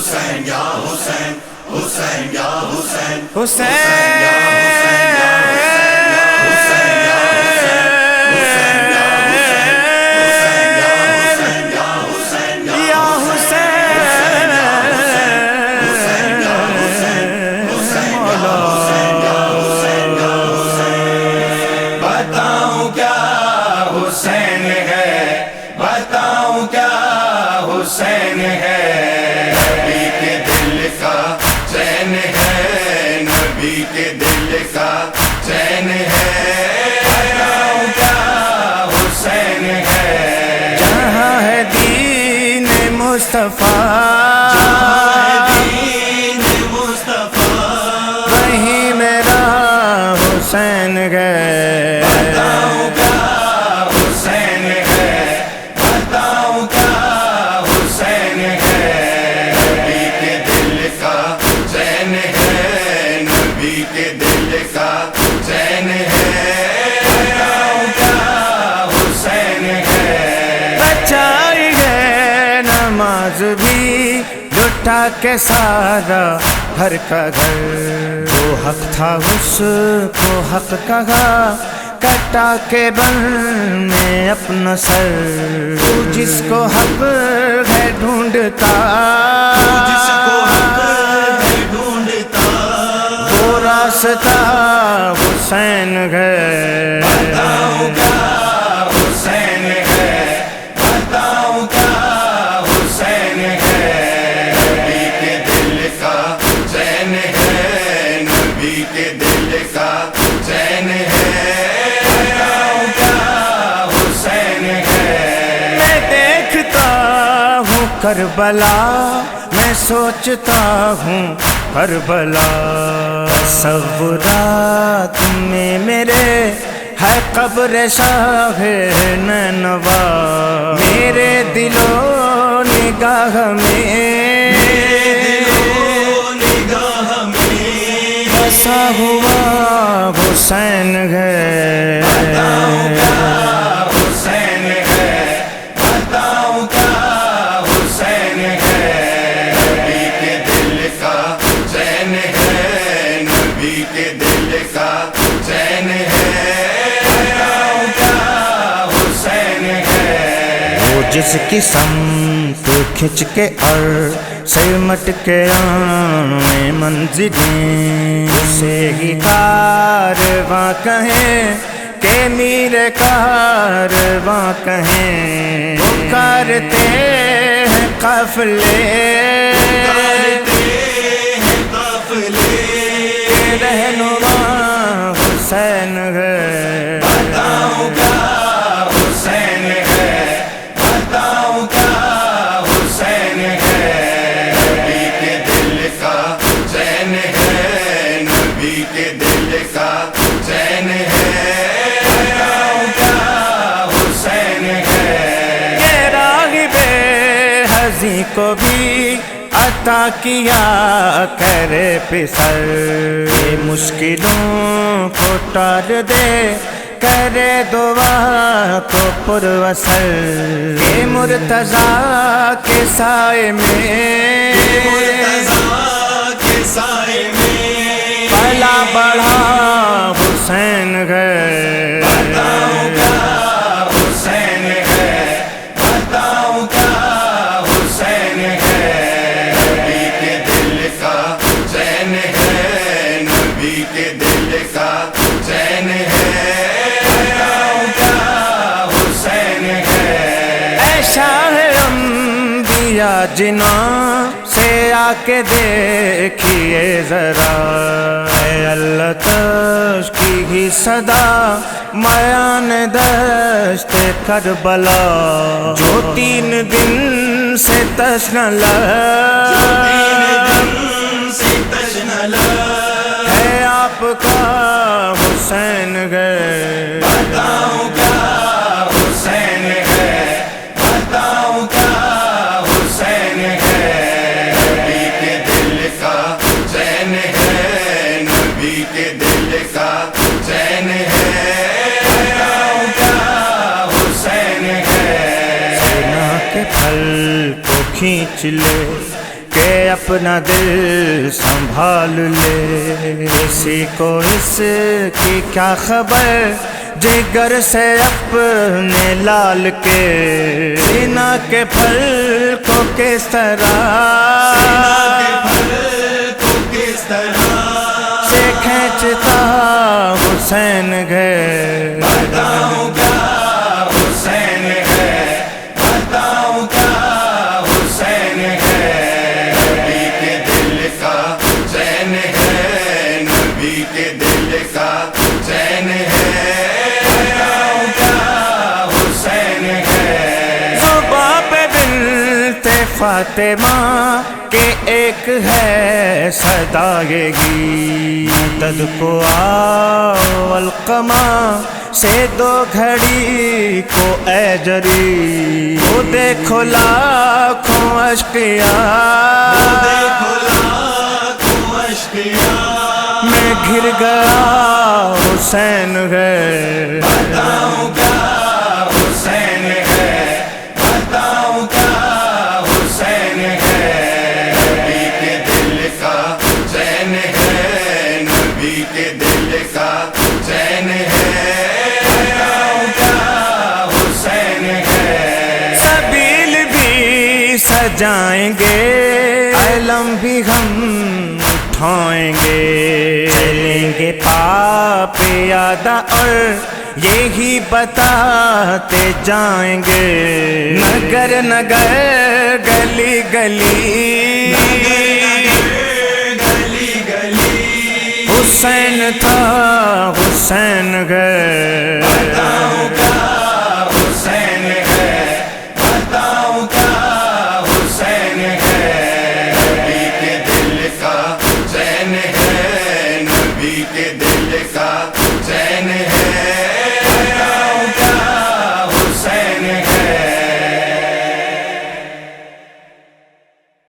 حسین یا حسین حسین یا حسین حسین ہے نبی کے دل کا چین ہے، نبی کے دل کا چین ہے، بتاؤں کیا حسین ہے۔ جہاں ہے دین مصطفیٰ وہیں میرا حسین ہے، بتاؤں کیا حسین ہے، بتاؤں کیا حسین ہے، نبی کے دل کا چین ہے، نبی کے دل کا چین ہے، بتاؤں کیا حسین ہے۔ بچائی ہے نماز بھی لٹا کے سارا گھر کا گھر، جو حق تھا اس کو حق کہا، کٹا کے بن میں اپنا سر، تو جس کو حق ہے ڈھونڈتا، جس کو حق ہے ڈھونڈتا، وہ راستہ حسین ہے، بتاؤں کیا حسین ہے، بتاؤں کیا حسین ہے، نبی کے دل کا چین ہے، نبی کے دل کا چین ہے، بتاؤں کیا حسین ہے۔ میں دیکھتا ہوں کربلا، میں سوچتا ہوں کربلا، تصورات میں میرے ہے قبر شاہ نینوا، میرے دل و نگاہ میں نگاہ میں بسا ہوا حسین ہے، بتاؤں کیا حسین ہے، بتاؤں کیا حسین ہے، نبی کے دل کا چین ہے، نبی کے دل کا چین ہے، بتاؤں کیا حسین ہے۔ وہ جس کی سمت کھچ کے اور سمٹ کے آنے منزلیں، اسے ہی کارواں کہیں کہ میر کارواں کہیں، پکارتے ہیں قافلے کہ رہنما حسین ہے، بتاؤں کیا حسین ہے، بتاؤں کیا حسین ہے، نبی کے دل کا چین ہے، نبی کے دل کا چین ہے، بتاؤں کیا حسین ہے۔ یہ راغب حزیں کو بھی عطا کیا کرے پسر، یہ مشکلوں کو ٹال دے کرے دعا کو پروسر، کہ مرتضیٰ کے سائے میں کے سائے میں پلا بڑھا حسین ہے، بتاؤں کیا حسین ہے، بتاؤں کیا حسین ہے، نبی کے دل کا چین ہے، نبی کے دل کا چین ہے، بتاؤں کیا حسین ہے۔ اے شاہ انبیاء جنا سے آ کے دیکھیے ذرا، اے اللہ تش کی ہی صدا میان دشت کربلا، جو 3 دن سے تشنہ ہے آپ کا حسین ہے، بتاؤں کیا حسین ہے، بتاؤں کیا حسین ہے، نبی کے دل کا چین ہے، نبی کے دل کا چین ہے، بتاؤں کیا حسین ہے۔ سینا کے پھل کو کھینچ لے کہ اپنا دل سنبھال لے، کسی کو اس کی کیا خبر جگر سے اپنے لال کے، سینہ کے پھل کو کس طرح سے کھینچتا حسین ہے، بتاؤں کیا حسین ہے، بتاؤں کیا حسین ہے، نبی کے دل کا چین ہے، نبی کے دل کا چین ہے، بتاؤں کیا حسین ہے۔ زباں پہ بنت فاطمہ کہ ایک ہے صدا یہی، مدد کو آؤ القمہ سے دو گھڑی کو اے جری، وہ دیکھو لاکھوں اشقیاء میں گر گیا حسین ہے، بتاؤں کیا حسین ہے، بتاؤں کیا حسین ہے، نبی کے دل کا چین ہے، نبی کے دل کا چین ہے، بتاؤں کیا حسین ہے۔ سبیل بھی سجائیں گے، علم بھی ہم اٹھائیں گے، چلیں گے پاپ یادہ اور یہی بتاتے جائیں گے، نگر نگر گلی گلی حسین تھا حسین ہے، بتاؤں